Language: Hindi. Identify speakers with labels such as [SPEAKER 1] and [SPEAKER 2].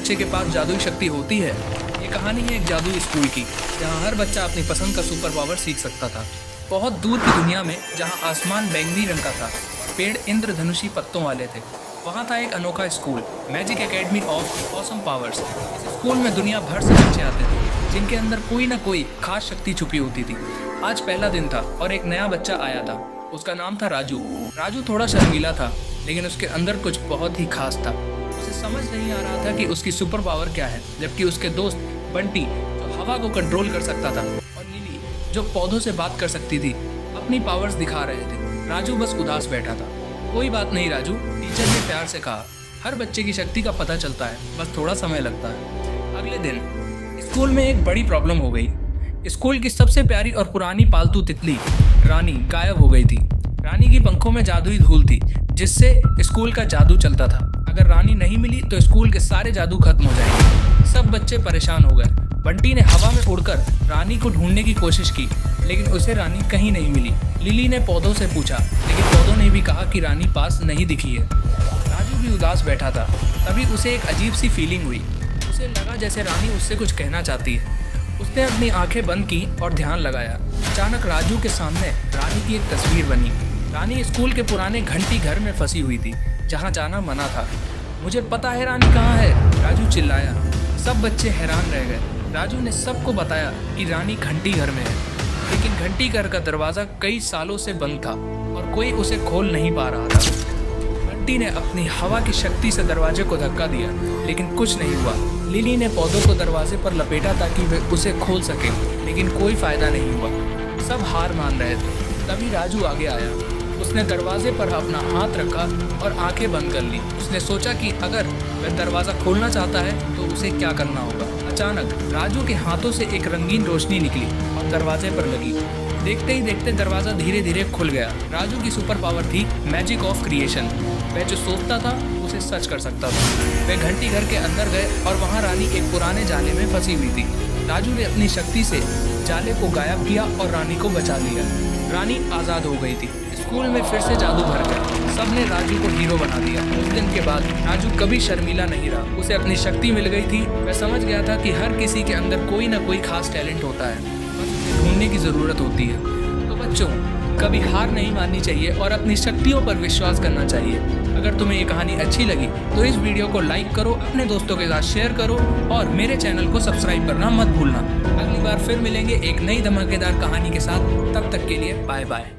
[SPEAKER 1] बच्चे के पास जादुई शक्ति होती है। ये कहानी है एक जादुई स्कूल की, जहाँ हर बच्चा अपनी पसंद का सुपर पावर सीख सकता था। बहुत दूर की दुनिया में, जहाँ आसमान बैंगनी रंग का था, पेड़ इंद्रधनुषी पत्तों वाले थे, वहाँ था एक अनोखा school, magic academy of awesome powers. इस स्कूल में दुनिया भर से बच्चे आते थे, जिनके अंदर कोई ना कोई खास शक्ति छुपी होती थी। आज पहला दिन था और एक नया बच्चा आया था। उसका नाम था राजू। राजू थोड़ा शर्मीला था, लेकिन उसके अंदर कुछ बहुत ही खास था। उसे समझ नहीं आ रहा था कि उसकी सुपर पावर क्या है, जबकि उसके दोस्त बंटी, जो हवा को कंट्रोल कर सकता था, और लिली, जो पौधों से बात कर सकती थी, अपनी पावर्स दिखा रहे थे। राजू बस उदास बैठा था। कोई बात नहीं राजू, टीचर ने प्यार से कहा, हर बच्चे की शक्ति का पता चलता है, बस थोड़ा समय लगता है। अगले दिन स्कूल में एक बड़ी प्रॉब्लम हो गई। स्कूल की सबसे प्यारी और पुरानी पालतू तितली रानी गायब हो गई थी। रानी की पंखों में जादुई धूल थी, जिससे स्कूल का जादू चलता था। अगर रानी नहीं मिली तो स्कूल के सारे जादू खत्म हो जाएंगे। सब बच्चे परेशान हो गए। बंटी ने हवा में उड़कर रानी को ढूंढने की कोशिश की, लेकिन उसे रानी कहीं नहीं मिली। लिली ने पौधों से पूछा, लेकिन पौधों ने भी कहा कि रानी पास नहीं दिखी है। राजू भी उदास बैठा था। तभी उसे एक अजीब सी फीलिंग हुई। उसे लगा जैसे रानी उससे कुछ कहना चाहती है। उसने अपनी आंखें बंद की और ध्यान लगाया। अचानक राजू के सामने रानी की एक तस्वीर बनी। रानी स्कूल के पुराने घंटी घर में फंसी हुई थी, जहाँ जाना मना था। मुझे पता है रानी कहाँ है, राजू चिल्लाया। सब बच्चे हैरान रह गए। राजू ने सबको बताया कि रानी घंटी घर में है, लेकिन घंटी घर का दरवाज़ा कई सालों से बंद था और कोई उसे खोल नहीं पा रहा था। बंटी ने अपनी हवा की शक्ति से दरवाजे को धक्का दिया, लेकिन कुछ नहीं हुआ। लिली ने पौधों को दरवाजे पर लपेटा ताकि वे उसे खोल सके, लेकिन कोई फायदा नहीं हुआ। सब हार मान रहे थे। तभी राजू आगे आया। उसने दरवाजे पर अपना हाथ रखा और आंखें बंद कर ली। उसने सोचा कि अगर वह दरवाज़ा खोलना चाहता है तो उसे क्या करना होगा। अचानक राजू के हाथों से एक रंगीन रोशनी निकली और दरवाजे पर लगी। देखते ही देखते दरवाज़ा धीरे धीरे खुल गया। राजू की सुपर पावर थी मैजिक ऑफ क्रिएशन। वह जो सोचता था उसे सच कर सकता था। वे घंटी घर के अंदर गए और वहाँ रानी एक पुराने जाले में फंसी हुई थी। राजू ने अपनी शक्ति से जाले को गायब किया और रानी को बचा लिया। रानी आज़ाद हो गई थी। स्कूल में फिर से जादू भर गया। सबने राजू को हीरो बना दिया। उस दिन के बाद राजू कभी शर्मीला नहीं रहा। उसे अपनी शक्ति मिल गई थी। वह समझ गया था कि हर किसी के अंदर कोई ना कोई खास टैलेंट होता है, बस उसे ढूंढने की ज़रूरत होती है। तो बच्चों, कभी हार नहीं माननी चाहिए और अपनी शक्तियों पर विश्वास करना चाहिए। अगर तुम्हें ये कहानी अच्छी लगी तो इस वीडियो को लाइक करो, अपने दोस्तों के साथ शेयर करो और मेरे चैनल को सब्सक्राइब करना मत भूलना। अगली बार फिर मिलेंगे एक नई धमाकेदार कहानी के साथ। तब तक के लिए बाय बाय।